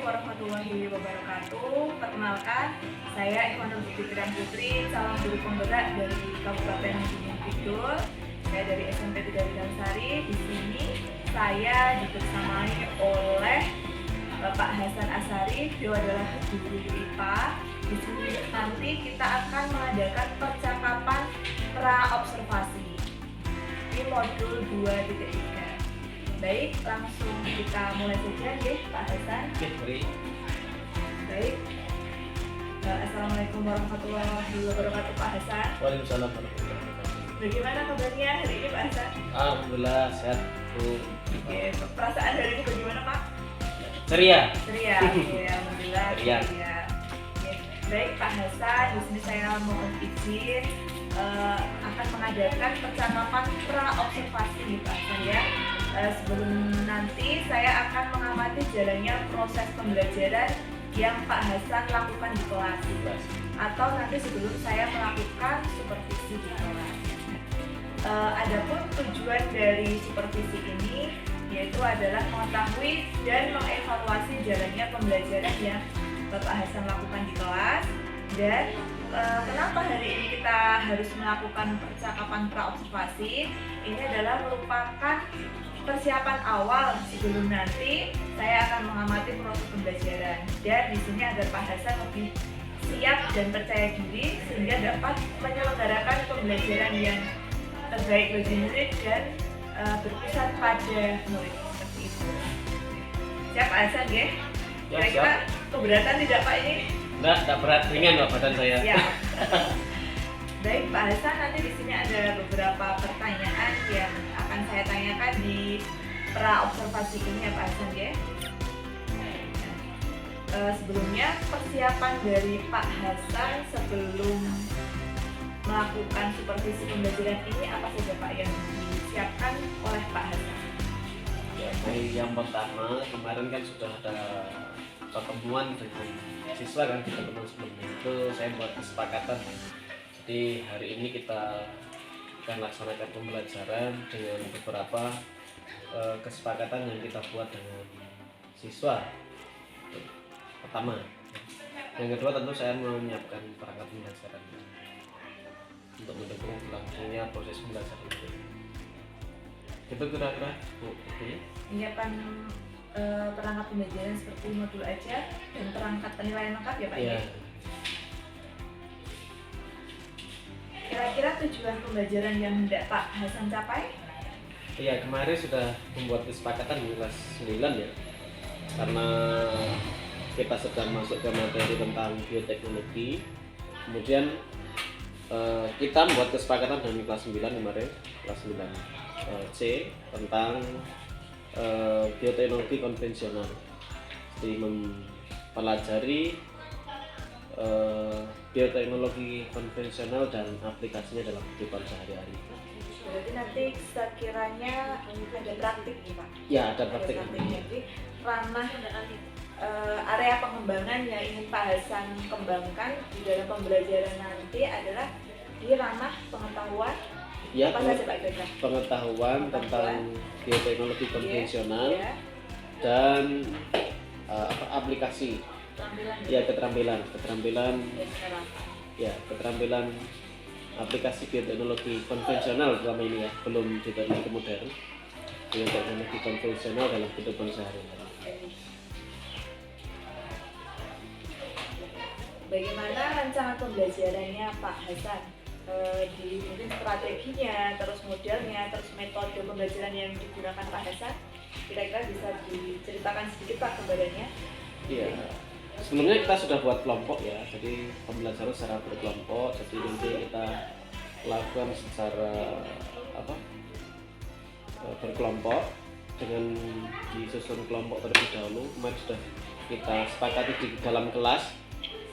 warahmatullahi wabarakatuh. Perkenalkan, saya Ikhwanul Fitrian Putri, calon guru penggerak dari Kabupaten Gunung Kidul. Saya dari SMP 3 Bidang Sari. Di sini saya dibersamai oleh Bapak Hasan Asari. Beliau adalah guru IPA. Di sini nanti kita akan mengadakan percakapan pra-observasi di modul 2.3. Baik, langsung kita mulai saja ya Pak Hasan. Baik. Assalamualaikum warahmatullahi wabarakatuh Pak Hasan. Waalaikumsalam warahmatullahi wabarakatuh. Bagaimana kabarnya hari ini Pak Hasan? Alhamdulillah sehat Bu. Oke, perasaan hari ini bagaimana Pak? Ceria. Ceria. Oke, alhamdulillah Ceria. ceria. Oke. Baik Pak Hasan, di sini saya mohon izin akan mengadakan percakapan pra-observasi nih Pak Hasan ya. Sebelum nanti saya akan mengamati jalannya proses pembelajaran yang Pak Hasan lakukan di kelas atau nanti sebelum saya melakukan supervisi di kelas. Adapun tujuan dari supervisi ini yaitu adalah mengetahui dan mengevaluasi jalannya pembelajaran yang Bapak Hasan lakukan di kelas. Dan kenapa hari ini kita harus melakukan percakapan pra-observasi? Ini adalah merupakan persiapan awal sebelum nanti saya akan mengamati proses pembelajaran. Dan di sini agar Pak Hasan lebih siap dan percaya diri sehingga dapat menyelenggarakan pembelajaran yang terbaik bagi murid dan berpusat pada murid seperti itu. Siap Pak Hasan ya? Kira-kira keberatan tidak Pak ini? Enggak berat, ringan Pak badan saya. Siap. Baik Pak Hasan, nanti di sini ada beberapa pertanyaan yang akan saya tanyakan di pra-observasi ini ya Pak Hasan ya. Sebelumnya persiapan dari Pak Hasan sebelum melakukan supervisi pembelajaran ini apa saja Pak yang disiapkan oleh Pak Hasan? Ya, yang pertama kemarin kan sudah ada pertemuan dengan siswa kan, kita ketemu sebelumnya itu saya buat kesepakatan. Jadi hari ini kita akan laksanakan pembelajaran dengan beberapa kesepakatan yang kita buat dengan siswa. Pertama, yang kedua tentu saya menyiapkan perangkat pembelajaran untuk mendukung berlangsungnya proses pembelajaran itu. Itu kira-kira Bu. Menyiapkan perangkat pembelajaran seperti modul aja dan perangkat penilaian lengkap ya Pak ya? Kira-kira tujuan pembelajaran yang hendak Pak Hasan capai? Iya, kemarin sudah membuat kesepakatan di kelas 9 ya. Karena kita sedang masuk ke materi tentang bioteknologi. Kemudian kita membuat kesepakatan dengan kelas 9 kemarin, kelas 9 C tentang bioteknologi konvensional. Jadi mempelajari bioteknologi konvensional dan aplikasinya dalam kehidupan sehari-hari. Berarti nanti sekiranya ada praktik nih Pak? Ya, ada praktik. Jadi ranah area pengembangan yang ingin Pak Hasan kembangkan di dalam pembelajaran nanti adalah di ranah pengetahuan. Ya, apa saja Pak kira-kira? Pengetahuan tentang bioteknologi konvensional ya. Dan aplikasi. Ya, keterampilan aplikasi bioteknologi konvensional selama ini ya, belum bioteknologi modern, bioteknologi konvensional dalam kehidupan sehari-hari. Bagaimana rancangan pembelajarannya Pak Hasan? Di mungkin strateginya, terus modelnya, terus metode pembelajaran yang digunakan Pak Hasan, kira-kira bisa diceritakan sedikit Pak kepadanya? Iya. Sebelumnya kita sudah buat kelompok ya, jadi pembelajaran secara berkelompok. Jadi nanti kita lakukan secara berkelompok dengan disusun kelompok terlebih dahulu. Kemarin sudah kita sepakati di dalam kelas.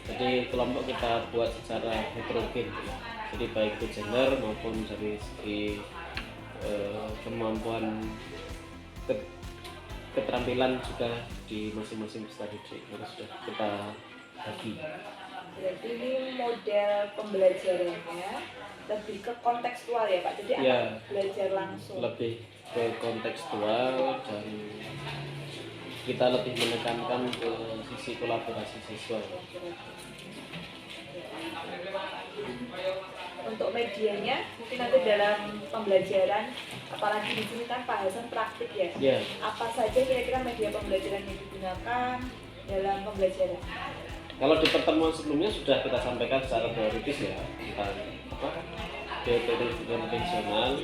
Jadi kelompok kita buat secara heterogen, jadi baik itu gender maupun dari segi kemampuan keterampilan juga di masing-masing peserta didik sudah kita bagi. Berarti ini model pembelajarannya lebih ke kontekstual ya Pak, jadi ya, anak belajar langsung. Lebih ke kontekstual dan kita lebih menekankan ke sisi kolaborasi siswa. Untuk medianya mungkin nanti dalam pembelajaran, apalagi di sini kan Pak Hasan praktik ya. Ya, Apa saja kira-kira media pembelajaran yang digunakan dalam pembelajaran? kalau di pertemuan sebelumnya sudah kita sampaikan secara teoritis ya tentang DPT konvensional.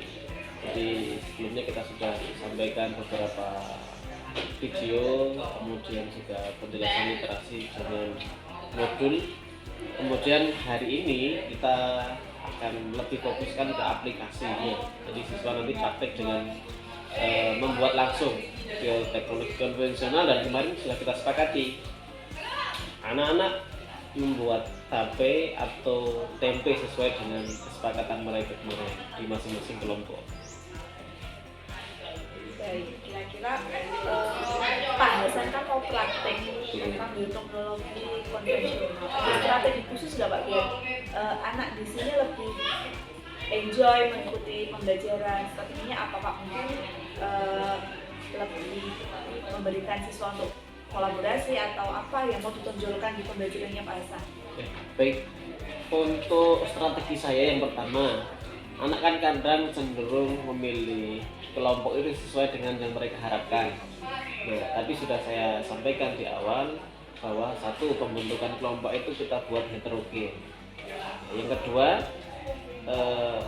Jadi sebelumnya kita sudah sampaikan beberapa video, kemudian juga penjelasan literasi dengan modul. Kemudian hari ini kita akan lebih fokuskan ke aplikasinya. Jadi siswa nanti praktek dengan membuat langsung bioteknologi konvensional, dan kemarin sudah kita sepakati anak-anak membuat tape atau tempe sesuai dengan kesepakatan mereka di masing-masing kelompok. Baik, kira-kira Pak Hasan kan mau praktek tentang bioteknologi konvensional. Ada strategi khusus nggak Pak biar anak di sini lebih enjoy mengikuti pembelajaran? Strateginya apa Pak? Mungkin lebih memberikan siswa untuk kolaborasi atau apa yang mau ditonjolkan di pembelajarannya Pak Hasan? Baik, untuk strategi saya yang pertama, anak kan kadang cenderung memilih kelompok itu sesuai dengan yang mereka harapkan. Nah, tapi sudah saya sampaikan di awal bahwa satu, pembentukan kelompok itu kita buat heterogen. Yang kedua,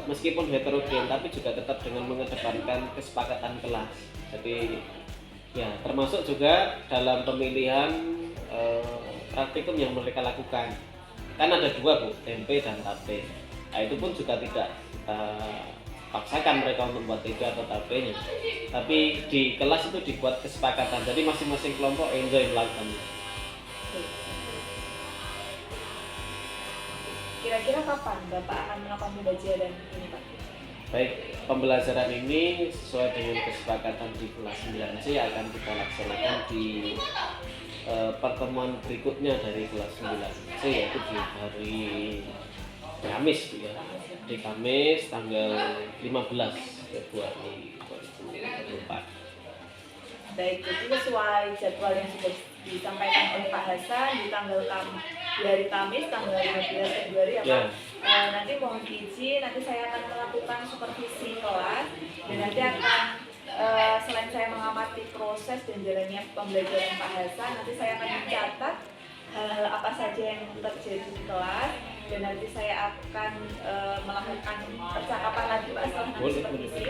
meskipun heterogen tapi juga tetap dengan mengedepankan kesepakatan kelas. Jadi ya termasuk juga dalam pemilihan praktikum yang mereka lakukan. Kan ada dua Bu, tempe dan tape. Nah, itu pun juga tidak kita paksakan mereka untuk membuat tempe atau tapenya. Tapi di kelas itu dibuat kesepakatan. Jadi masing-masing kelompok enjoy melakukannya. Kira-kira kapan Bapak akan melakukan pembelajaran ini Pak? Baik, pembelajaran ini sesuai dengan kesepakatan di kelas 9C akan kita laksanakan di pertemuan berikutnya dari kelas 9C, yaitu di hari Kamis ya. Di Kamis tanggal 15 Februari 2024. Baik, jadi sesuai jadwal yang sudah disampaikan oleh Pak Hasan di hari Kamis tanggal 15 Februari ya Pak. Nanti mohon izin, nanti saya akan melakukan supervisi kelas dan nanti akan selain saya mengamati proses dan jalannya pembelajaran Pak Hasan, nanti saya akan mencatat hal-hal apa saja yang terjadi di kelas, dan nanti saya akan melakukan percakapan lagi Pak setelah nanti supervisi.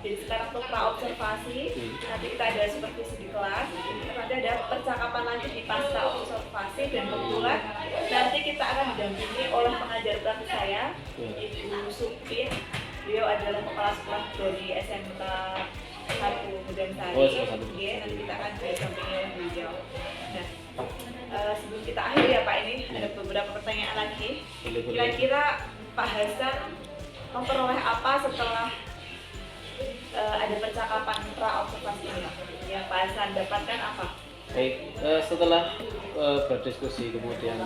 Jadi sekarang untuk pra-observasi, nanti kita ada supervisi di kelas, nanti ada percakapan lanjut di pasca observasi, dan kebetulan nanti kita akan didampingi oleh pengajar praktik saya, Ibu Supin. Beliau adalah kepala sekolah dari SMK 1 Medansari. Nanti kita akan didampingi oleh beliau. Nah, sebelum kita akhiri ya Pak, ini ada beberapa pertanyaan lagi. Kira-kira Pak Hasan memperoleh apa setelah ada percakapan pra-observasi ini? Yang Pak Hasan dapatkan apa? Baik, setelah berdiskusi kemudian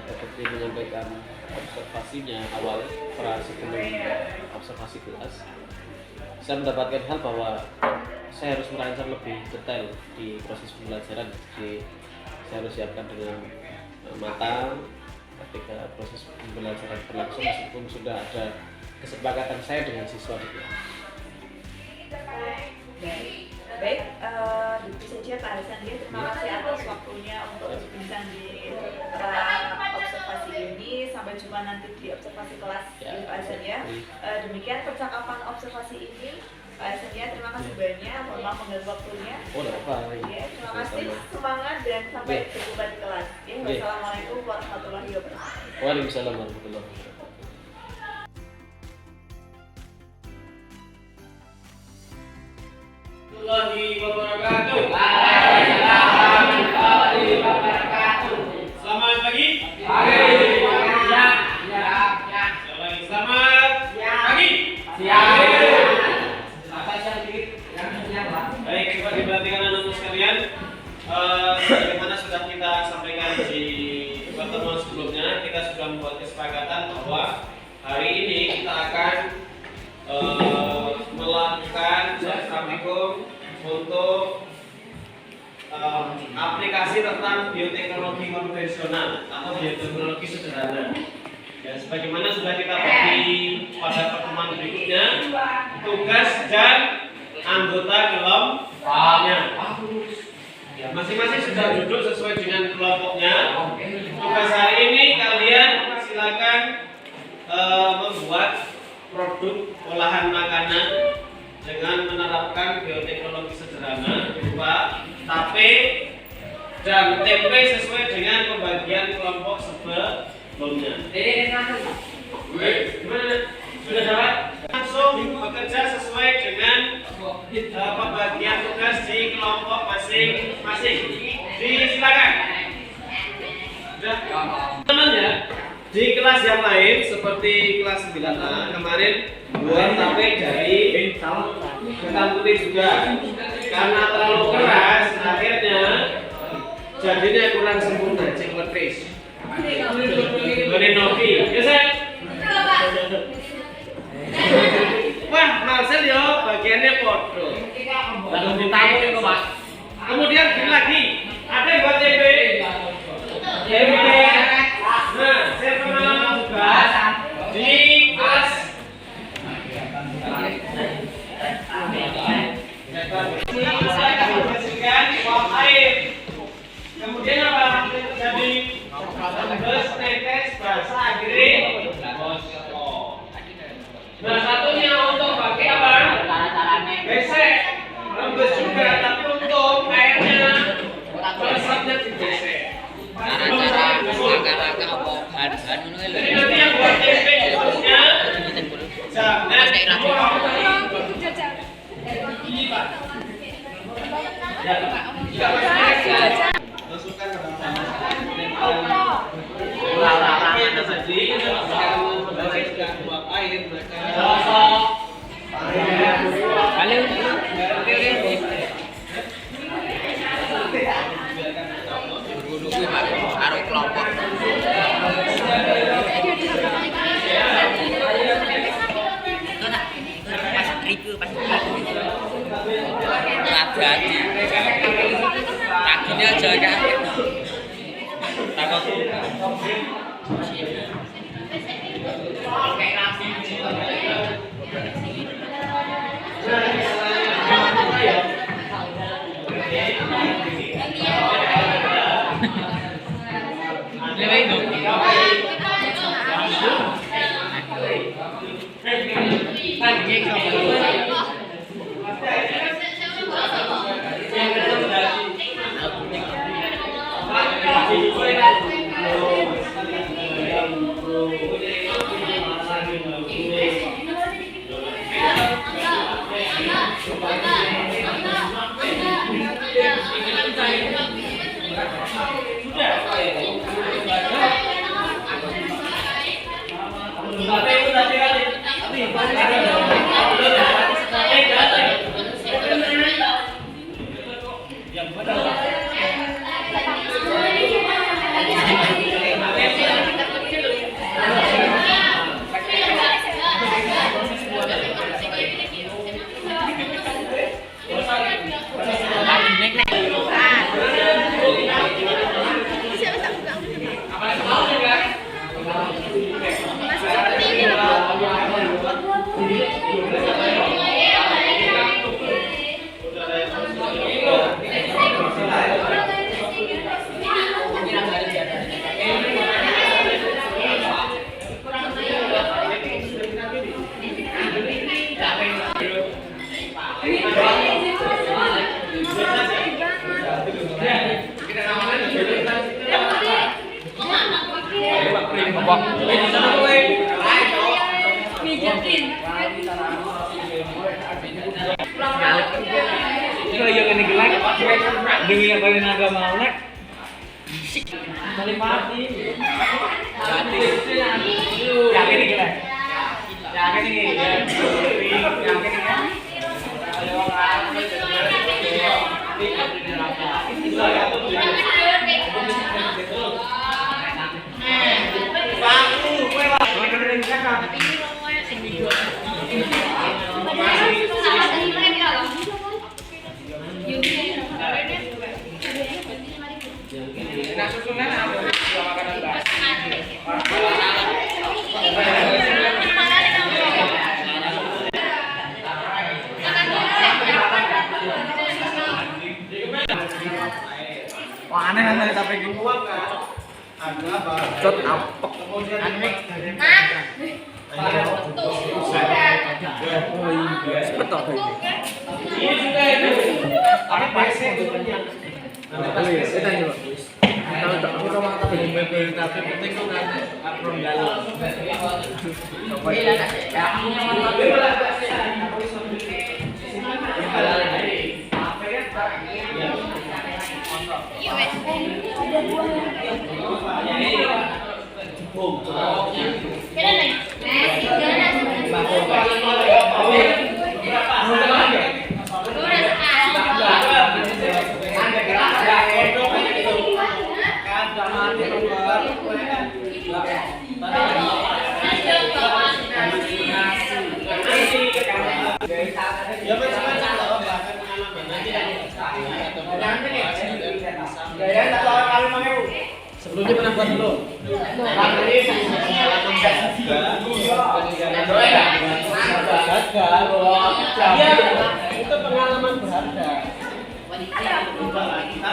seperti menyampaikan observasinya awal sebelum observasi kelas, saya mendapatkan hal bahwa saya harus merancang lebih detail di proses pembelajaran. Jadi saya harus siapkan dengan matang ketika proses pembelajaran berlangsung, meskipun sudah ada kesepakatan saya dengan siswa di kelas. Baik, itu saja Pak Hasan ya. Terima kasih atas waktunya untuk berbincang di observasi ini. Sampai jumpa nanti di observasi kelas ya, Pak Hasan ya. Demikian percakapan observasi ini Pak Hasan ya. Terima kasih banyak. Mohon maaf mengganggu waktunya. Ya, terima kasih, semangat dan sampai berjumpa di kelas. Ya, wassalamualaikum warahmatullahi wabarakatuh. Waalaikumsalam warahmatullahi wabarakatuh. Selamat pagi. Baik, coba diperhatikan anak-anak sekalian. Bagaimana sudah kita sampaikan di pertemuan sebelumnya, kita sudah membuat kesepakatan bahwa hari ini kita akan melakukan praktikum untuk aplikasi tentang bioteknologi konvensional atau bioteknologi sederhana. Ya, sebagaimana sudah kita bagi pada pertemuan berikutnya, tugas dan anggota kelompoknya. Ya, masing-masing sudah duduk sesuai dengan kelompoknya. Tugas hari ini kalian silakan membuat produk olahan makanan dengan menerapkan bioteknologi sederhana berupa tape dan tempe sesuai dengan pembagian kelompok sebelumnya. Gimana? Sudah dapat? Langsung bekerja sesuai dengan pembagian tugas di kelompok masing-masing. Silakan. Sudah? Teman-teman, di kelas yang lain seperti kelas 9A kemarin buat tape dari ketan putih juga. Karena terlalu keras, akhirnya jadinya kurang sempurna, cekletis. Beri Novi, ya Sel? Wah, Marcel yo, bagiannya podo. Lalu ditamu itu Mas. Kemudian gini lagi, ada yang buat TP. Nah, saya pernah tugas di kelas bersihkan uap air. Kemudian apa? Jadi rembes tetes bahasa Inggris. Nah, satunya untuk pakai apa? Besek. Rembes juga, tapi untuk airnya resapnya dibesek. Cara-cara langkah-langkah apa bahan-bahan ngono lho. Jadi nanti yang buat tempe khususnya jangan masukkan ke guru kuwi karo kelompok. Pas ribu pas jadi. Kakinya aja kaget. Takut. Kalau yang ini gelak, demi apa yang agak mau nak? Kali mati. Yang ini gelak. Yang ini. Yang ini. Aneh tapi gini. Uang kan ada barang. Cot apek. Kemudian Cepet toh ini. ini juga itu. Tapi biasanya bentuknya. Kita coba. Kalau tak aku sama tapi tapi penting tuh kan apron dalam. Coba. Ya macam-macam lah bahkan pengalaman nanti sebelumnya pernah buat belum? Iya, itu pengalaman berharga. Tapi kan tadi Pak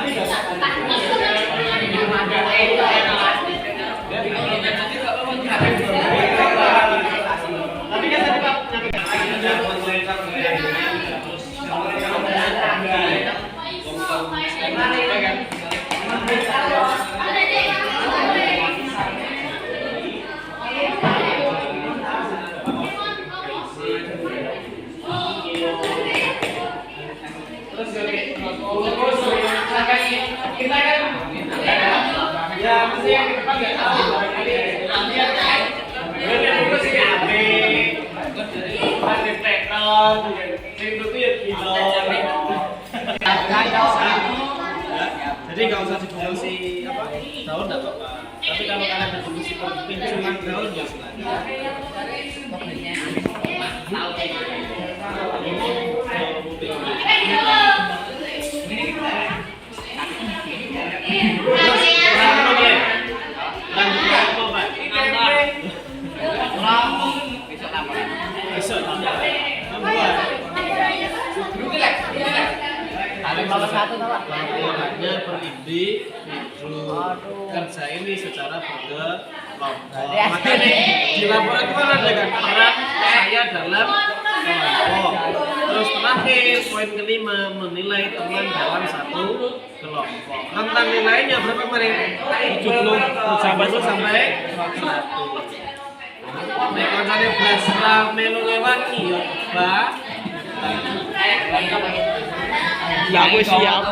ya mesti yang di depan nggak tahu. Jadi nggak usah diproduksi apa daun nggak apa-apa. Tapi kalau kalian berproduksi pincuan daun ya silakan. Makanya per ide itu kerja ini secara berkelompok. Makanya di laporan itu kan ada kan peran saya dalam kelompok. Terus terakhir poin kelima menilai teman dalam satu kelompok. Rentang nilainya berapa kemarin? 70 sampai 100. Nek koncane blas melu ngewangi ya, Mbak. Ya wis siap.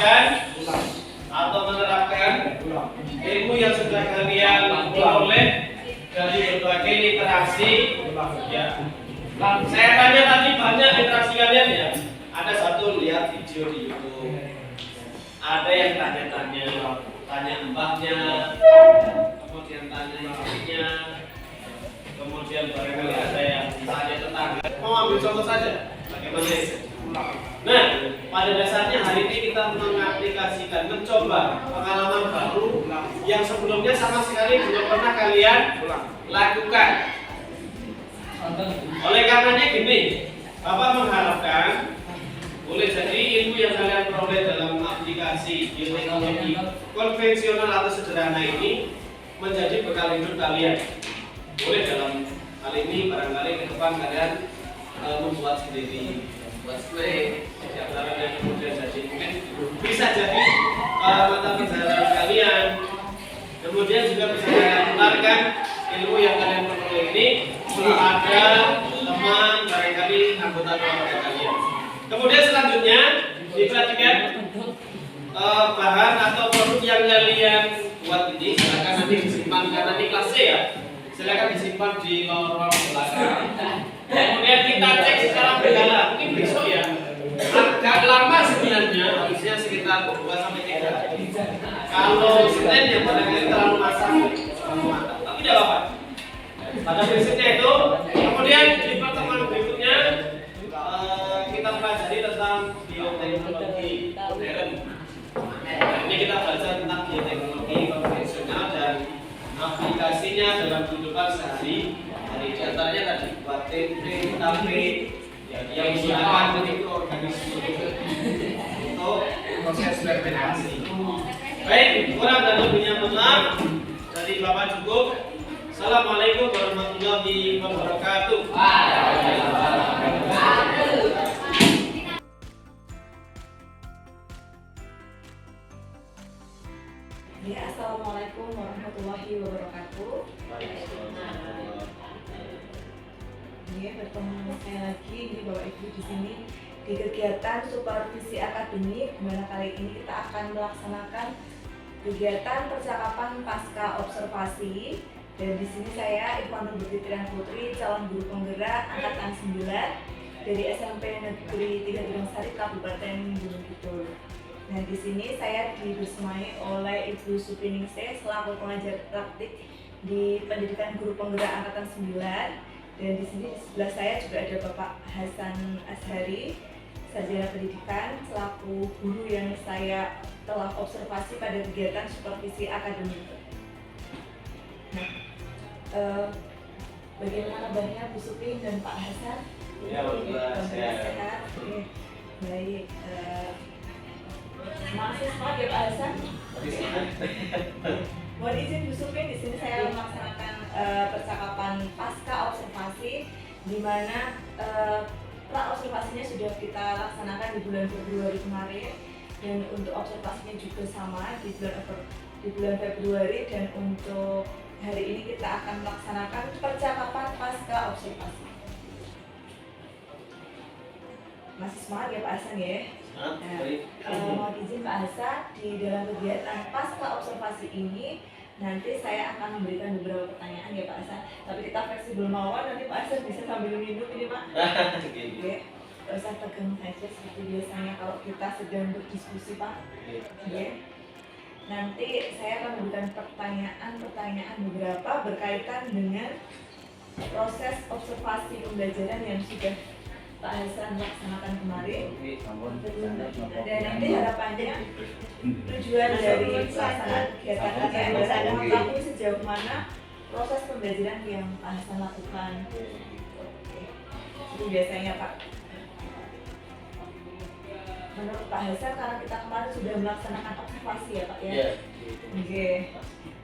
mempraktekkan atau menerapkan ilmu yang sudah kalian peroleh dari berbagai literasi. Ya. Saya tanya tadi banyak literasi kalian ya. Ada satu lihat video di YouTube. Ada yang tanya-tanya, tanya mbahnya, kemudian tanya istrinya, kemudian barangkali ada yang tanya tetangga. Mau ambil contoh saja, bagaimana itu? Nah, pada dasarnya hari ini kita mengaplikasikan, mencoba pengalaman baru yang sebelumnya sama sekali belum pernah kalian lakukan. Oleh karenanya gini, Bapak mengharapkan boleh jadi ilmu yang kalian peroleh dalam aplikasi teknologi konvensional atau sederhana ini menjadi bekal hidup kalian. Boleh dalam hal ini barangkali ke depan kalian membuat sendiri, membuat kue, setiap dan kemudian jadi mungkin bisa jadi mata pelajaran kalian. Kemudian juga bisa kalian tularkan ilmu yang kalian peroleh ini kepada teman barangkali anggota keluarga kalian. Kemudian selanjutnya diperhatikan bahan atau produk yang kalian buat ini silakan nanti disimpan karena ini kelas C ya. Silakan disimpan di lorong belakang. Kemudian kita cek secara berkala. Mungkin besok ya. Agak lama sebenarnya, habisnya sekitar 2 sampai 3 hari. Kalau Senin ya barangkali terlalu masak, tapi tidak apa-apa. Pada prinsipnya itu, kemudian di pertemuan berikutnya kita pelajari tentang bioteknologi modern. Ini kita belajar tentang bioteknologi konvensional dan aplikasinya dalam kehidupan sehari-hari. Di antaranya tadi buat tempe, tape, yang digunakan untuk organisme untuk proses fermentasi. Baik, kurang dan lebihnya benar dari Bapak cukup. Assalamualaikum warahmatullahi wabarakatuh. Ya, assalamualaikum warahmatullahi wabarakatuh. Ya, bertemu saya lagi di Bapak Ibu di sini di kegiatan supervisi akademik, dimana kali ini kita akan melaksanakan kegiatan percakapan pasca observasi. Dan di sini saya Irfan Nurbuti Trian Putri, calon guru penggerak angkatan 9 dari SMP Negeri 3 Gunungsari Kabupaten Gunung Kidul. Nah, di sini saya dibersamai oleh Ibu Supiningsih selaku pengajar praktik di Pendidikan Guru Penggerak angkatan 9. Dan di sini di sebelah saya juga ada Bapak Hasan Ashari, sarjana pendidikan selaku guru yang saya telah observasi pada kegiatan supervisi akademik. Nah, bagaimana kabarnya Bu Suping dan Pak Hasan? Ya, alhamdulillah sehat. Baik. Masih semangat ya Pak Hasan? Mohon izin Bu Suping, di sini saya melaksanakan percakapan pasca observasi, di mana pra observasinya sudah kita laksanakan di bulan Februari kemarin, dan untuk observasinya juga sama di bulan Februari, dan untuk hari ini kita akan melaksanakan percakapan pasca observasi. Masih semangat ya Pak Hasan ya? Mohon izin Pak Hasan, di dalam kegiatan pasca observasi ini nanti saya akan memberikan beberapa pertanyaan ya Pak Hasan. Tapi kita fleksibel mawar, nanti Pak Hasan bisa sambil minum ini Pak. Oke, gak usah tegang saja seperti biasanya kalau kita sedang berdiskusi Pak. Oke. Nanti saya akan memberikan pertanyaan beberapa berkaitan dengan proses observasi pembelajaran yang sudah Pak Hasan laksanakan kemarin. Dan nanti harapannya tujuan dari pelaksanaan kegiatan ini adalah mengetahui sejauh mana proses pembelajaran yang Pak Hasan lakukan. Oke. Itu biasanya Pak. Menurut Pak Hasan, karena kita kemarin sudah melaksanakan observasi ya Pak ya? Iya. Oke.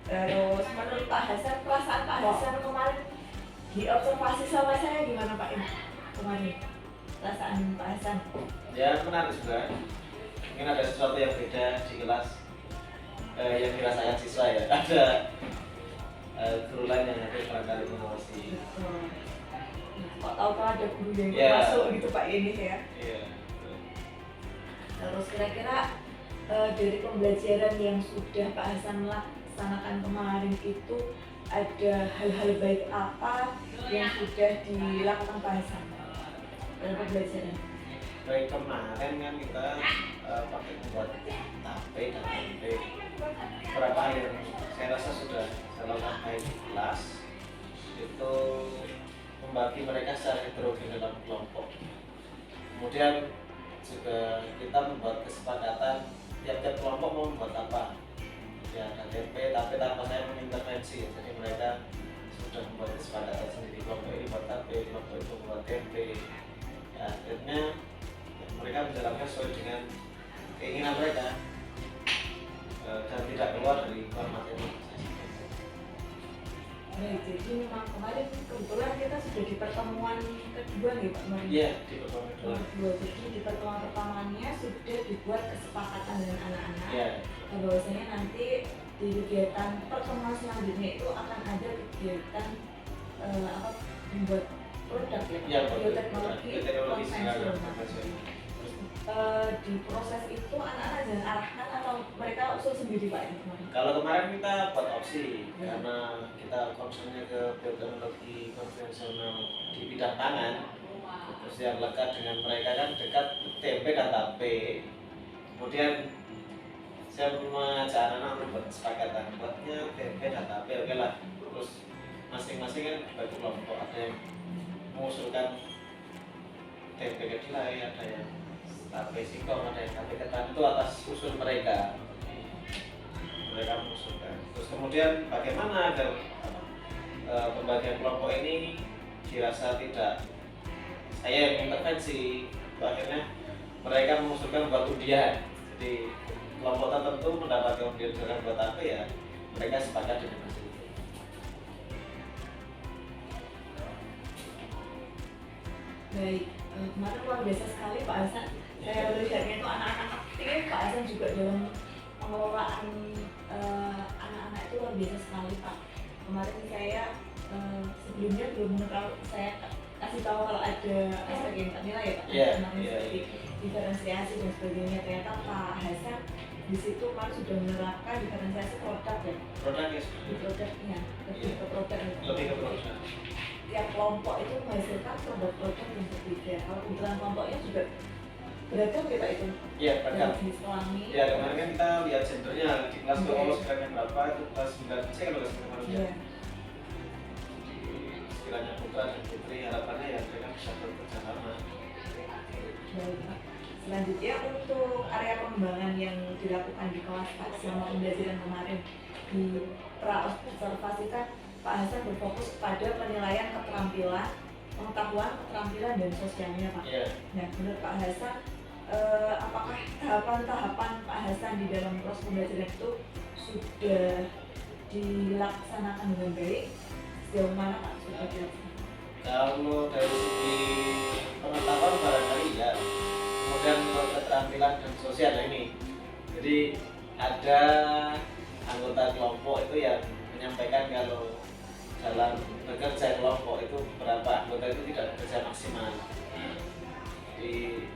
Terus menurut Pak Hasan, perasaan Pak Hasan kemarin di observasi sama saya gimana Pak ini kemarin? Perasaan Pak Hasan? Ya, menarik juga. Mungkin ada sesuatu yang beda di kelas yang dirasakan siswa ya. Ada guru lain yang nanti barangkali mengawasi. Kok tahu kan ada guru yang masuk gitu Pak ini ya? Iya. Terus kira-kira dari pembelajaran yang sudah Pak Hasan laksanakan kemarin itu ada hal-hal baik apa yang sudah dilakukan Pak Hasan dalam pembelajaran? Baik, kemarin kan kita pakai membuat tape dan tempe. Beberapa yang saya rasa sudah lakukan baik di kelas itu membagi mereka secara heterogen dalam kelompok. Kemudian juga kita membuat kesepakatan tiap-tiap kelompok mau membuat apa. Ya, ada tempe, tapi tanpa saya mengintervensi. Jadi mereka sudah membuat kesepakatan sendiri. Kelompok ini buat tape, kelompok itu membuat tempe. Ya, akhirnya ya, mereka menjalankan sesuai dengan keinginan mereka dan tidak keluar dari materi. Baik, jadi memang kemarin kebetulan kita sudah di pertemuan kedua nih Pak kemarin. Iya, di pertemuan kedua. Jadi di pertemuan pertamanya sudah dibuat kesepakatan dengan anak-anak. Iya. Bahwasanya nanti di kegiatan pertemuan selanjutnya itu akan ada kegiatan membuat produk ya, Iya, bioteknologi konvensional. konvensional. Di proses itu anak-anak jangan arahkan atau mereka usul sendiri Pak ini kemarin? Kalau kemarin kita buat opsi karena kita concernnya ke bioteknologi konvensional di bidang pangan, terus yang lekat dengan mereka kan dekat tempe dan tape. Kemudian saya mengajak anak-anak untuk buat kesepakatan buatnya tempe dan tape, oke lah. Terus masing-masing kan bagi kelompok, ada yang mengusulkan tempe kedelai, ada yang tape singkong, ada yang tape ketan, itu atas usul mereka mengusulkan. Terus kemudian bagaimana agar pembagian kelompok ini dirasa tidak saya yang intervensi. Akhirnya mereka mengusulkan buat undian, jadi kelompok tertentu mendapatkan undian dengan buat apa ya, mereka sepakat dengan hasil itu. Baik, kemarin luar biasa sekali Pak Hasan. Saya melihatnya itu anak-anak aktif, Pak Hasan juga dalam pengelolaan anak-anak itu luar biasa sekali Pak. Kemarin saya sebelumnya belum tahu, saya kasih tahu kalau ada aspek yang tak nilai ya Pak. Iya, Kemarin iya, seperti diferensiasi dan sebagainya. Ternyata Pak Hasan di situ kan sudah menerapkan diferensiasi produk ya. Produknya Di produknya, lebih ke produk. lebih ke produk. Tiap kelompok itu menghasilkan produk-produk yang berbeda. Kalau kebetulan kelompoknya juga beragam ya Pak itu. Iya, beragam. Dari jenis kelamin. Ya kemarin kan kita lihat gendernya di kelas 2 sekiranya berapa, itu kelas 9 saya kalau nggak salah Iya. sekiranya putra dan putri, harapannya ya mereka bisa bekerja sama. Baik, Pak. Selanjutnya untuk area pengembangan yang dilakukan di kelas Pak selama pembelajaran kemarin di pra-observasi kan Pak Hasan berfokus pada penilaian keterampilan, pengetahuan, keterampilan dan sosialnya Pak. Iya. Nah, menurut Pak Hasan, apakah tahapan-tahapan Pak Hasan di dalam proses pembelajaran itu sudah dilaksanakan dengan baik? Sejauh mana Pak sudah dilaksanakan? Kalau dari segi pengetahuan barangkali ya, kemudian untuk keterampilan dan sosial ini, jadi ada anggota kelompok itu yang menyampaikan kalau dalam bekerja kelompok itu beberapa anggota itu tidak bekerja maksimal. Jadi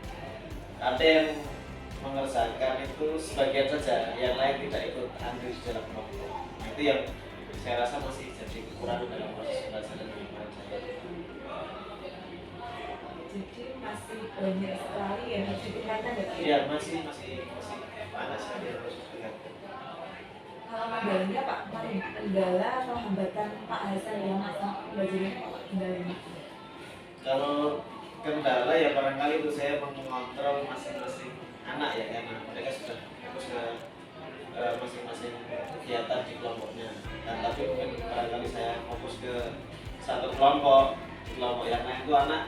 ada yang mengerjakan itu sebagian saja, yang lain tidak ikut andil di dalam kelompok. Itu yang saya rasa masih jadi kekurangan dalam proses pembelajaran di kemarin saya. Jadi masih banyak sekali yang harus ditingkatkan ya Pak? Iya, masih panas ya dia harus ditingkatkan. Kalau kendalanya Pak, paling kendala atau hambatan Pak Hasan yang masa pembelajaran Pak kendalanya? Kalau kendala ya barangkali itu saya mengontrol masing-masing anak ya, karena mereka sudah fokus ke masing-masing kegiatan di kelompoknya. Dan tapi mungkin barangkali saya fokus ke satu kelompok yang lain itu anak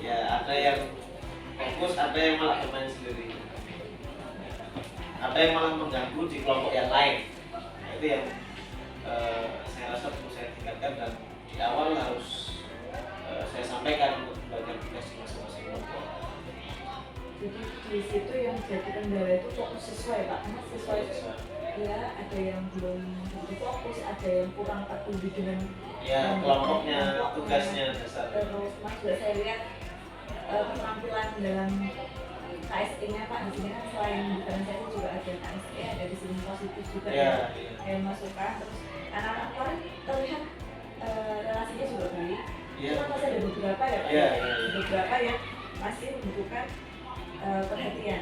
ya ada yang fokus, ada yang malah bermain sendiri, ada yang malah mengganggu di kelompok yang lain. Nah, itu yang saya rasa perlu saya tingkatkan dan di awal harus saya sampaikan untuk bagian tugas di masing-masing kelompok. Jadi di situ yang jadi kendala itu fokus sesuai Pak, karena sesuai ya ada yang belum begitu fokus, ada yang kurang peduli dengan Ya kelompoknya, tugasnya dasar. Terus Mas juga saya lihat keterampilan dalam KSE-nya Pak, di sini kan selain diferensiasi juga ada KSE, ada disiplin positif juga Iya, ya, iya. yang masukan. Terus anak-anak kemarin terlihat relasinya juga baik. Iya. Cuma masih ada beberapa ya Pak, Iya, ya? iya, iya. Beberapa yang masih membutuhkan perhatian.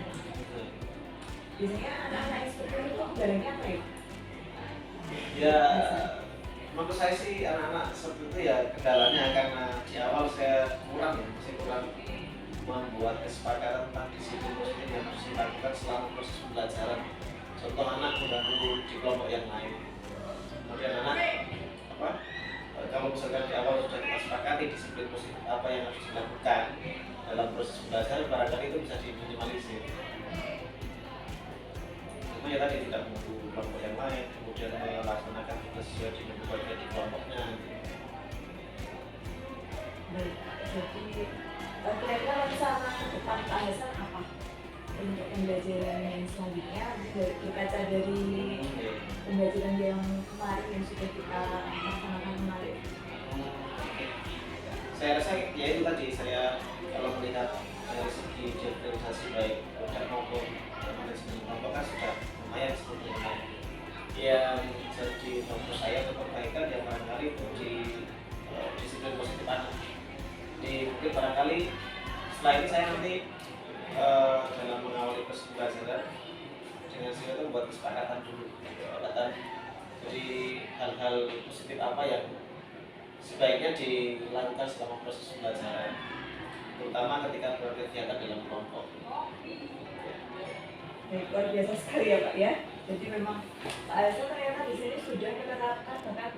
Biasanya anak-anak yang seperti itu kendalanya apa ya? Ya, menurut saya sih anak-anak seperti itu ya kendalanya karena di awal saya masih kurang membuat kesepakatan tentang disiplin positif yang harus dilakukan selama proses pembelajaran. Contoh anak mengganggu di kelompok yang lain. Kemudian anak kalau misalkan di awal sudah kita sepakati disiplin positif apa yang harus dilakukan dalam proses pembelajaran, barangkali itu bisa diminimalisir. Cuma ya tadi tidak mengganggu kelompok yang lain, kemudian melaksanakan tugas sesuai dengan kebutuhan di kelompoknya. Baik, jadi kira-kira rencana ke depan Pak Hasan apa untuk pembelajaran yang selanjutnya? Berkaca dari pembelajaran yang kemarin yang sudah kita laksanakan kemarin. Saya rasa ya itu tadi, saya kalau melihat dari segi diferensiasi baik produk maupun manajemen kelompok kan sudah lumayan sebetulnya. Yang jadi fokus saya untuk perbaikan yang barangkali di disiplin positif anak. Jadi mungkin barangkali setelah ini saya nanti dalam mengawali proses pembelajaran dengan saya itu membuat kesepakatan dulu, kesepakatan. Jadi hal-hal positif apa yang sebaiknya dilakukan selama proses pembelajaran, terutama ketika berkegiatan dalam kelompok. Baik, luar biasa sekali ya Pak ya. Jadi memang Pak Hasan ternyata di sini sudah menerapkan bahkan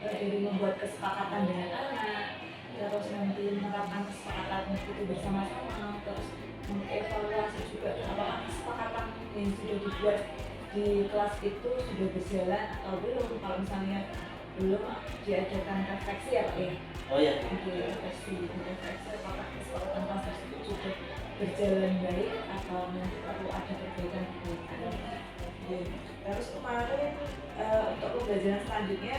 dari membuat kesepakatan dengan anak, terus nanti menerapkan kesepakatan itu bersama-sama, terus mengevaluasi juga apakah kesepakatan yang sudah dibuat di kelas itu sudah berjalan atau belum. Kalau misalnya belum, diadakan refleksi ya Pak ya. Oh ya. Refleksi apakah kesepakatan kelas tersebut sudah berjalan baik atau nanti perlu ada perbaikan. Terus kemarin untuk pembelajaran selanjutnya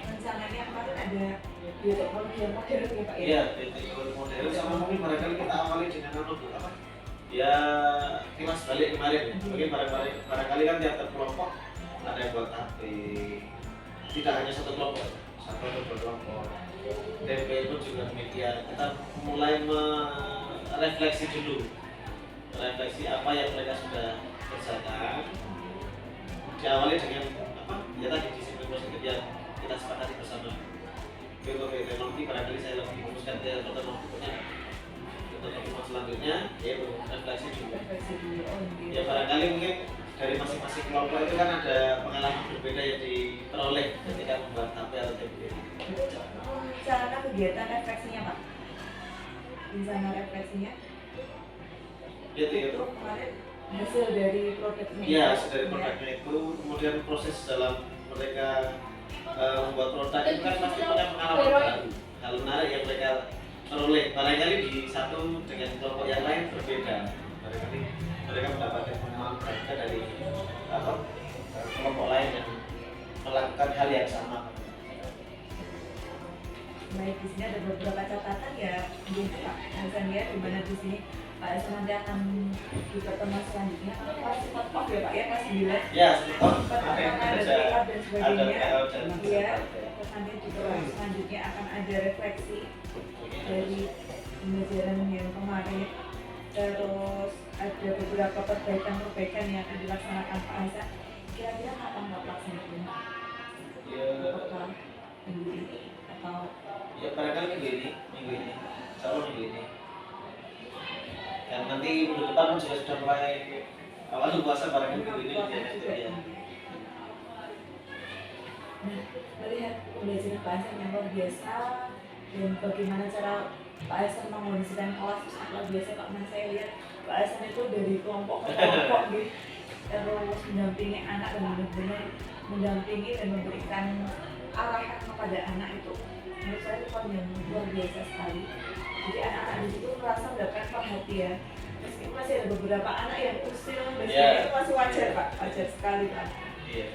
rencananya kemarin ada bioteknologi yang modern ya Pak ya? Iya, bioteknologi modern sama mungkin barangkali kita awali dengan apa? Ya kilas balik kemarin ya. Mungkin barangkali kan tiap kelompok ada yang buat HP. Tidak hanya satu kelompok, satu atau dua kelompok. TP itu juga demikian. Kita mulai merefleksi dulu, refleksi apa yang mereka sudah kerjakan. Diawali dengan apa? Ya tadi disiplin positif yang kita sepakati bersama. Untuk teknologi barangkali saya lebih fokuskan ke pertemuan berikutnya. Untuk pertemuan selanjutnya yaitu refleksi dulu. Ya barangkali mungkin dari masing-masing kelompok itu kan ada pengalaman berbeda yang diperoleh ketika membuat HP atau TP. Rencana kegiatan refleksinya Pak? Rencana refleksinya? Itu kemarin hasil dari produknya. Iya, hasil dari produknya itu, kemudian proses dalam mereka membuat produk itu kan pasti punya pengalaman baru, hal menarik yang mereka peroleh. Barangkali di satu dengan kelompok yang lain berbeda. Barangkali mereka mendapatkan pengalaman berbeda dari kelompok lain yang melakukan hal yang sama. Baik, di sini ada beberapa catatan ya, mungkin Pak Hasan ya, di mana di sini Pak Hasan nanti akan di pertemuan selanjutnya kelas 4 ya Pak ya, kelas 9. Ya, pertemuan ada rekap dan sebagainya. Iya. Terus nanti di pertemuan selanjutnya akan ada refleksi dari pembelajaran yang kemarin. Terus ada beberapa perbaikan yang akan dilaksanakan Pak Hasan. Kira-kira kapan Pak pelaksanaan? Apakah minggu ini atau ya barangkali minggu ini, insya minggu ini. Dan nanti minggu depan juga sudah mulai awal puasa barangkali minggu ini ya. Nah, melihat pembelajaran Pak Hasan yang luar biasa dan bagaimana cara Pak Hasan mengkondisikan kelas sangat luar biasa Pak. Nah, saya lihat Pak Hasan itu dari kelompok ke kelompok gitu, terus mendampingi anak dan benar-benar mendampingi dan memberikan arahan kepada anak itu. Menurut saya itu yang luar biasa sekali. Jadi anak-anak di situ merasa mendapatkan perhatian. Meskipun masih ada beberapa anak yang usil, biasanya itu masih wajar Pak, wajar sekali Pak. Iya.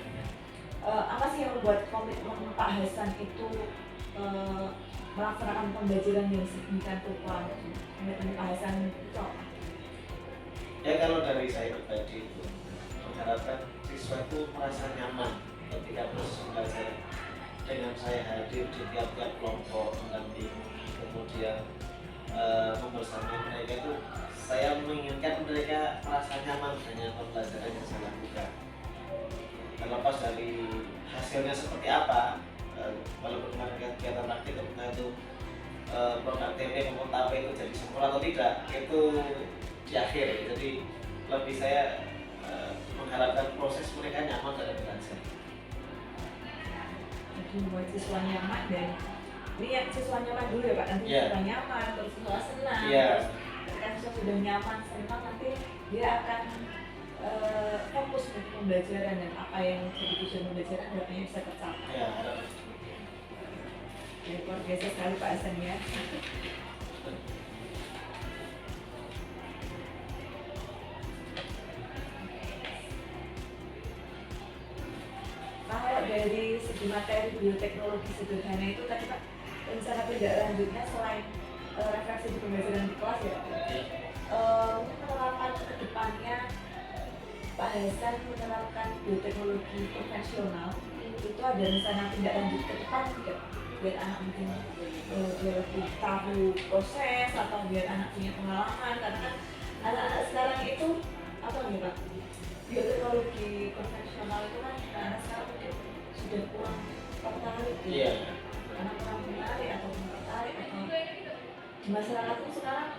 Apa sih yang membuat komitmen Pak Hasan itu melaksanakan pembelajaran yang sedemikian rupa? Komitmen Pak Hasan itu apa? Ya kalau dari saya pribadi itu mengharapkan siswa itu merasa nyaman ketika proses pembelajaran dengan saya hadir di tiap-tiap kelompok mendampingi, kemudian membersamai mereka itu saya menginginkan mereka merasa nyaman dengan pembelajaran yang saya lakukan. Terlepas dari hasilnya seperti apa, walaupun kemarin kegiatan praktik ketika itu program TP maupun TAP itu jadi sempurna atau tidak, itu di akhir. Jadi lebih saya mengharapkan proses mereka nyaman dalam belajar. Jadi membuat siswa nyaman dan lihat siswa nyaman dulu ya Pak, nanti siswa nyaman, terus siswa senang, terus ketika siswa sudah nyaman, senang, nanti dia akan fokus untuk pembelajaran dan apa yang jadi tujuan pembelajaran harapannya bisa tercapai. Ya, Luar biasa sekali Pak Hasan ya. Kalau dari segi materi bioteknologi sederhana itu tadi Pak, rencana tindak lanjutnya selain refleksi di pembelajaran di kelas ya, mungkin penerapan ke depannya Pak Hasan menerapkan bioteknologi konvensional itu ada rencana tindak lanjut ke depan tidak? Biar anak mungkin dia lebih tahu proses atau biar anak punya pengalaman, karena kan anak-anak sekarang itu apa nih Pak, bioteknologi konvensional itu kan anak sekarang mungkin sudah kurang tertarik karena kurang menarik atau tertarik atau di masyarakat itu sekarang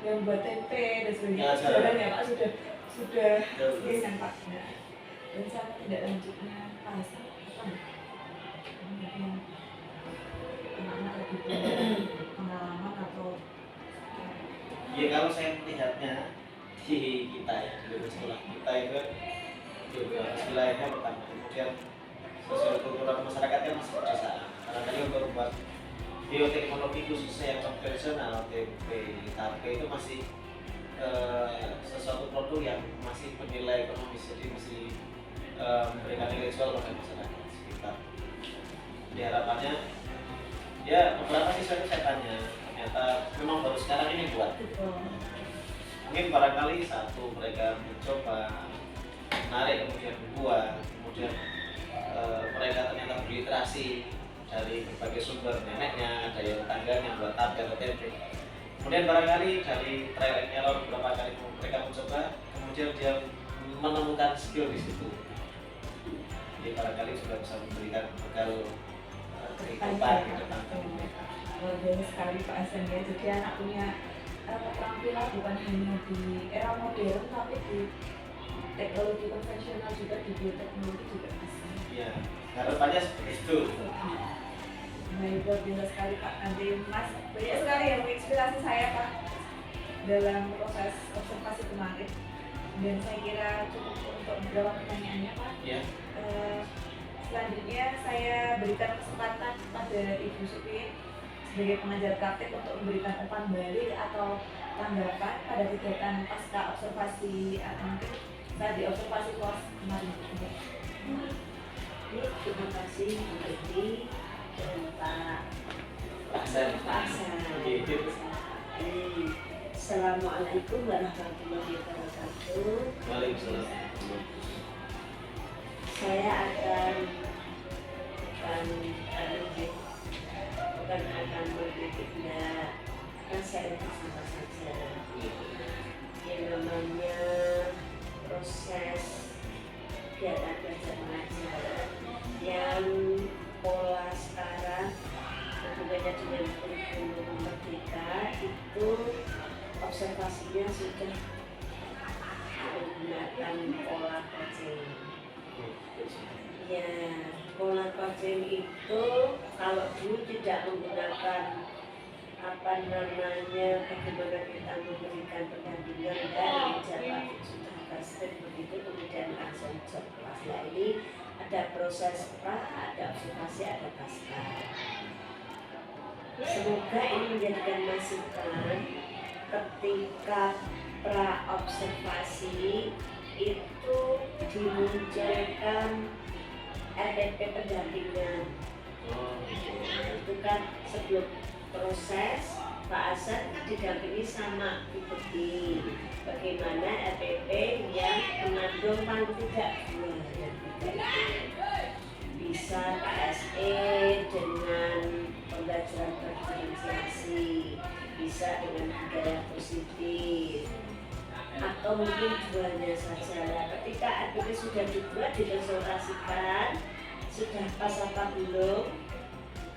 yang buat tempe dan sebagainya sekarang ya Pak sudah kan Pak. Nah, rencana tidak lanjutnya Pak Hasan apa nih? Mungkin anak-anak lebih punya pengalaman atau ya kalau saya melihatnya di kita ya, di sekolah kita itu kan geografis wilayahnya pertama, kemudian sosial kultural masyarakatnya masih pedesaan. Kadang-kadang untuk membuat bioteknologi khususnya yang konvensional, TP, TAP itu masih sesuatu produk yang masih bernilai ekonomis, jadi masih memberikan nilai jual pada masyarakat sekitar. Di harapannya ya beberapa siswa itu saya tanya, ternyata memang baru sekarang ini buat. Mungkin barangkali satu mereka mencoba menarik kemudian membuat, kemudian mereka ternyata berliterasi dari berbagai sumber, neneknya, dari tetangganya buat TAP atau TP. Kemudian barangkali dari trial and error beberapa kali mereka mencoba, kemudian dia menemukan skill di situ. Jadi barangkali sudah bisa memberikan bekal kehidupan di depan mereka. Luar biasa sekali Pak Hasan ya. Jadi anak punya keterampilan bukan hanya di era modern tapi di teknologi konvensional juga, di bioteknologi juga bisa. Iya, harapannya seperti itu. Baik, luar biasa sekali Pak. Nanti Mas banyak sekali yang menginspirasi saya Pak dalam proses observasi kemarin. Dan saya kira cukup untuk menjawab pertanyaannya Pak. Iya. Selanjutnya saya berikan kesempatan kepada Ibu Supin sebagai pengajar praktek untuk memberikan umpan balik atau tanggapan pada kegiatan pasca observasi atau mungkin saat di observasi kelas kemarin. Terima kasih Bu Devi dan Pak Hasan. Assalamualaikum warahmatullahi wabarakatuh. Waalaikumsalam. Saya akan mengkritiknya, kan saya sama saja. Yang namanya proses kegiatan belajar mengajar yang pola sekarang hubungannya dengan kurikulum merdeka itu observasinya sudah menggunakan pola coaching. Ya, pola coaching itu kalau dulu tidak menggunakan bagaimana kita memberikan pendampingan dan jalan sudah pasti begitu kemudian langsung job kelas. Nah, ini ada proses ada observasi, ada pasca. Semoga ini menjadikan masukan ketika pra observasi itu dimunculkan RPP pendampingan. Itu kan sebelum proses Pak Hasan kan didampingi sama Ibu Ti. Bagaimana RPP yang mengandung paling tidak 2 dan 3 bisa KSE dengan pembelajaran berdiferensiasi, bisa dengan budaya positif, atau mungkin duanya saja. Ketika RPP sudah dibuat, dikonsultasikan, sudah pas apa belum?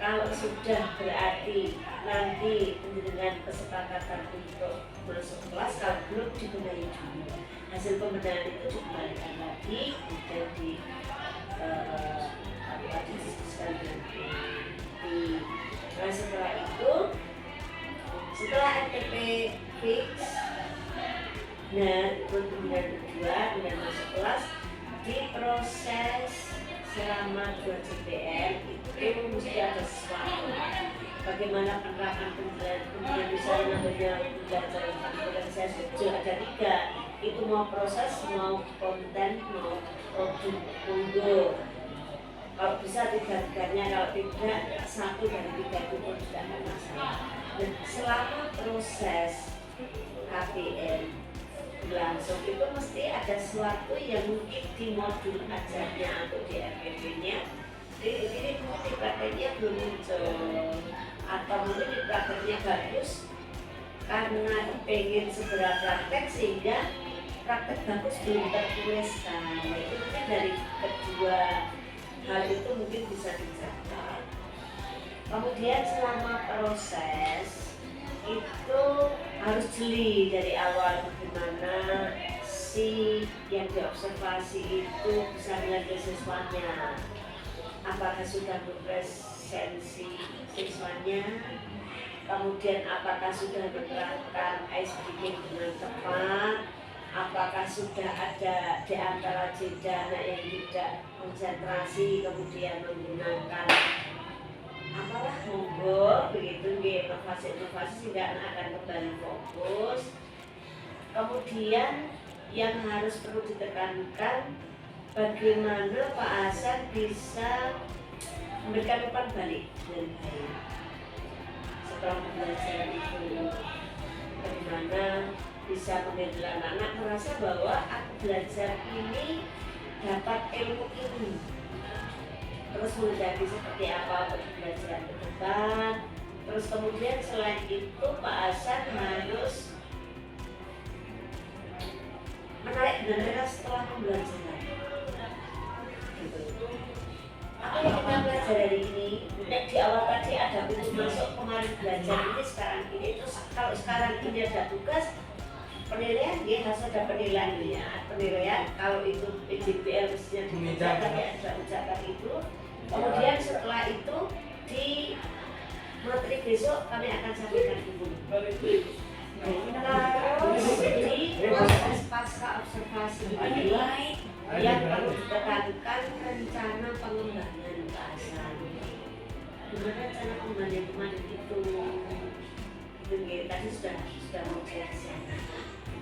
Kalau sudah berarti nanti dengan kesepakatan untuk masuk kelas, kalau belum dibenahi dulu. Hasil pembenahan itu dikembalikan lagi, kemudian didiskusikan dengan tim. Nah setelah itu, setelah RTP fix, nah kemudian kedua, kemudian masuk kelas, diproses selama 2 JPM itu mesti ada sesuatu. Bagaimana penerapan kemudian misalnya namanya belajar kemudian saya setuju ada 3, itu mau proses, mau konten, mau produk monggo. Kalau bisa 3-3-nya, kalau tidak 1 dari 3 itu pun tidak ada masalah. Dan selama proses KPM berlangsung itu mesti ada sesuatu yang mungkin di modul ajarnya atau di RPP-nya ini mungkin di prakteknya belum muncul, atau mungkin di prakteknya bagus karena pengen segera praktek sehingga praktek bagus belum tertuliskan. Itu mungkin dari kedua hal itu mungkin bisa dicatat. Kemudian selama proses itu harus jeli dari awal bagaimana si yang diobservasi itu bisa mengerti siswanya, apakah sudah berpresensi siswanya, kemudian apakah sudah menerapkan ice breaking dengan tepat, apakah sudah ada di antara jeda yang tidak konsentrasi kemudian menggunakan apalah monggo begitu inovasi-inovasi sehingga anak akan kembali fokus. Kemudian yang harus perlu ditekankan bagaimana Pak Hasan bisa memberikan umpan balik dengan baik setelah pembelajaran itu, bagaimana bisa mengambil anak-anak merasa bahwa aku belajar ini dapat ilmu ini, terus menjadi seperti apa pembelajaran ke depan. Terus kemudian selain itu Pak Hasan harus menarik benar setelah pembelajaran gitu. Apa yang kita belajar hari ini? Di awal tadi ada pintu masuk, kemarin belajar ini, sekarang ini. Terus kalau sekarang ini ada tugas penilaian, dia harus ada penilaian ya. Penilaian kalau itu PJBL mestinya diucapkan ya, ada ucapan itu. Kemudian setelah itu di materi besok kami akan sampaikan dulu. Terus di proses pasca observasi kedua yang perlu ditekankan rencana pengembangan Pak Hasan. Gimana rencana pengembangan kemarin itu? Tadi sudah mau saya di sana.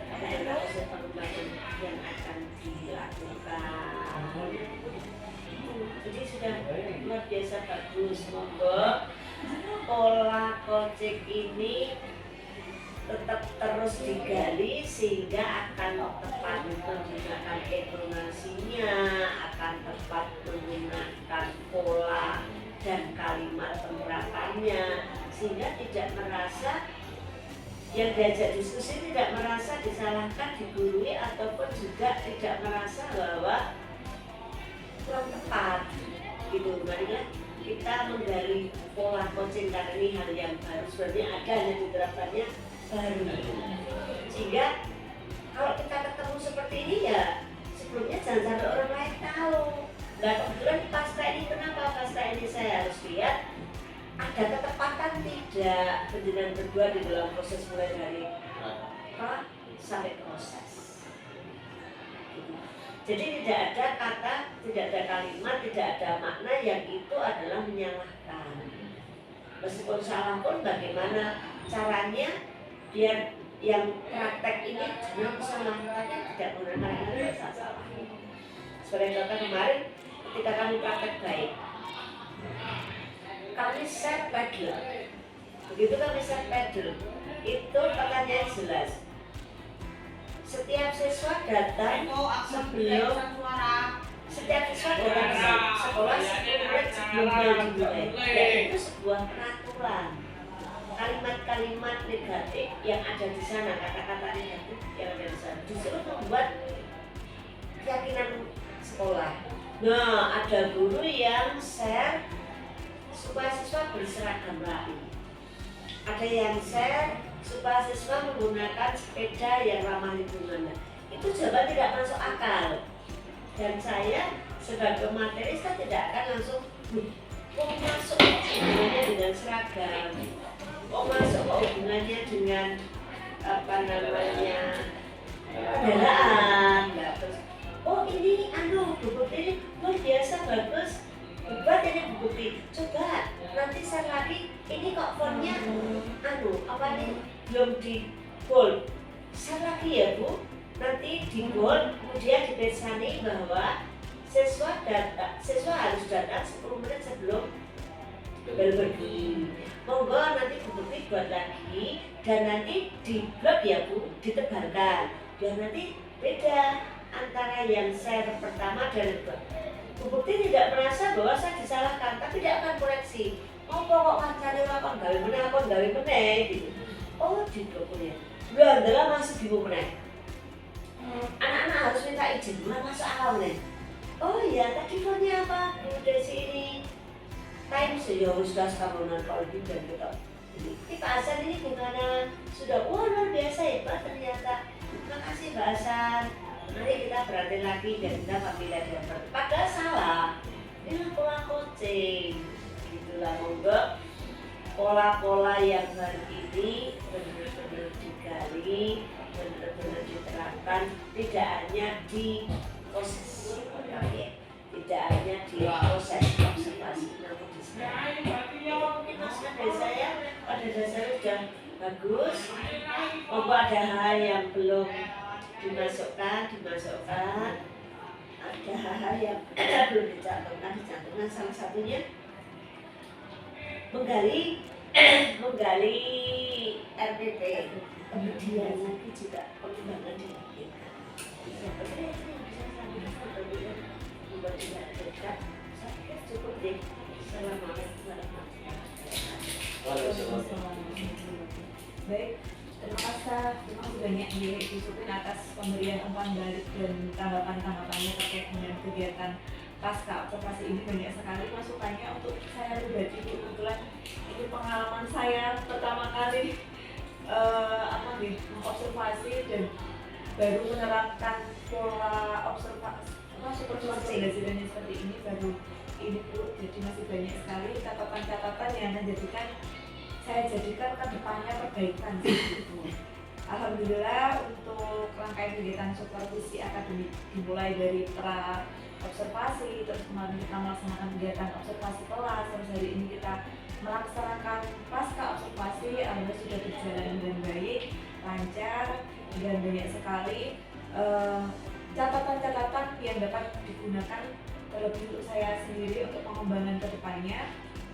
Ada proses pengembangan yang akan dilakukan. Jadi sudah luar biasa bagus. Semoga pola coaching ini tetap terus digali sehingga akan tepat menggunakan intonasinya, akan tepat menggunakan pola dan kalimat penerapannya, sehingga tidak merasa yang diajak diskusi tidak merasa disalahkan, digurui, ataupun juga tidak merasa bahwa kurang tepat gitu. Marilah kita menggali pola coaching karena ini hal yang baru, sebenarnya ada yang diterapkannya baru, sehingga kalau kita ketemu seperti ini ya sebelumnya jangan sampai orang lain tahu. Nah kebetulan pasca ini, kenapa pasca ini saya harus lihat ada ketepatan tidak penjenengan berdua di dalam proses mulai dari pra sampai proses. Jadi tidak ada kata, tidak ada kalimat, tidak ada makna yang itu adalah menyalahkan. Meskipun salah pun bagaimana caranya biar yang praktek ini jangan salah, tapi tidak menggunakan bahasa salah. Seperti contoh kemarin ketika kami praktek baik, kami set pedal Begitu kan bisa pedal. Itu pertanyaan jelas. Setiap siswa datang sebelum setiap siswa datang ke sekolah 10 menit sebelum dimulai. Dan itu sebuah peraturan. Kalimat-kalimat negatif yang ada di sana, kata-kata negatif yang ada di sana, disuruh membuat keyakinan sekolah. Nah, ada guru yang share supaya siswa berseragam rapi. Ada yang share supaya siswa menggunakan sepeda yang ramah lingkungan. Itu jawaban tidak masuk akal. Dan saya sebagai materi saya tidak akan langsung masuk hubungannya dengan seragam. Masuk hubungannya dengan apa namanya kendaraan. Terus ini buku ini luar biasa bagus. Buat ini buku coba nanti saya lagi ini kok fontnya belum di bold. Saya lagi ya Bu, nanti di bold kemudian dipesani bahwa siswa harus datang 10 menit sebelum bel berbunyi. Monggo nanti bukti buat lagi dan nanti di blog ya Bu ditebarkan biar nanti beda antara yang share pertama dan kedua. Bu Bukti tidak merasa bahwa saya disalahkan, tapi tidak akan koreksi. Kok kancane lakon gawe meneh gitu. Oh di blognya. Adalah masih bingung meneh. Anak-anak harus minta izin, masuk akal meneh. Oh iya, tadi fontnya apa? Dari sini. Times ya sudah sekamunan kalau juga gitu. Ini Pak Hasan ini gimana? Sudah luar biasa hebat ternyata. Terima kasih Pak Hasan. Mari kita berhati lagi dan kita pamit dengan padahal salah. Ini pola coaching. Gitulah monggo. Pola-pola yang baru ini benar-benar digali, benar-benar diterapkan, tidak hanya di proses tidak hanya di proses observasi, namun di mungkin masukan dari saya pada dasarnya sudah bagus. Monggo ada hal yang belum dimasukkan. Ada hal-hal yang belum dicantumkan. Salah satunya menggali RPP, kemudian lagi juga pengembangan dilakukan. Membuat tidak dekat, saya pikir cukup deh. Assalamualaikum. Baik, terima kasih banyak Bu Supin atas pemberian umpan balik dan tanggapan-tanggapannya terkait dengan kegiatan pasca observasi ini. Banyak sekali masukannya untuk saya pribadi. Kebetulan ini pengalaman saya pertama kali mengobservasi dan baru menerapkan pola observasi supervisi dan seperti ini baru ini Bu. Jadi masih banyak sekali catatan-catatan yang saya jadikan ke depannya perbaikan gitu. Alhamdulillah untuk rangkaian kegiatan supervisi akademik dimulai dari pra observasi, terus kemarin kita melaksanakan kegiatan observasi kelas, terus hari ini kita melaksanakan pasca observasi. Alhamdulillah sudah berjalan dengan baik, lancar, dan banyak sekali catatan-catatan yang dapat digunakan terlebih untuk saya sendiri untuk pengembangan ke depannya,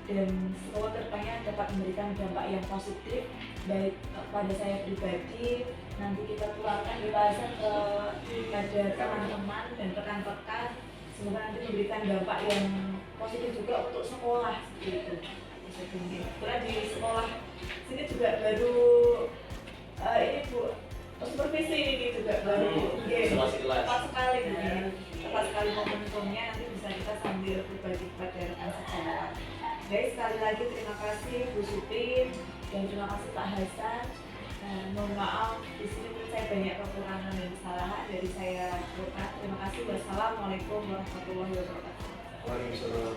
dan semoga ke depannya dapat memberikan dampak yang positif baik pada saya pribadi. Nanti kita keluarkan bahasan kepada teman-teman dan rekan-rekan, semoga nanti memberikan dampak yang positif juga untuk sekolah seperti itu. Karena di sekolah sini juga baru ini Bu, supervisi ini juga baru tepat sekali momentumnya. Nanti bisa kita sambil berbagi kepada rekan sejawat. Guys, sekali lagi terima kasih Bu Supin dan terima kasih Pak Hasan. Mohon maaf di sini menurut saya banyak kekurangan dan kesalahan dari saya. Terima kasih. Wassalamualaikum warahmatullahi wabarakatuh. Waalaikumsalam.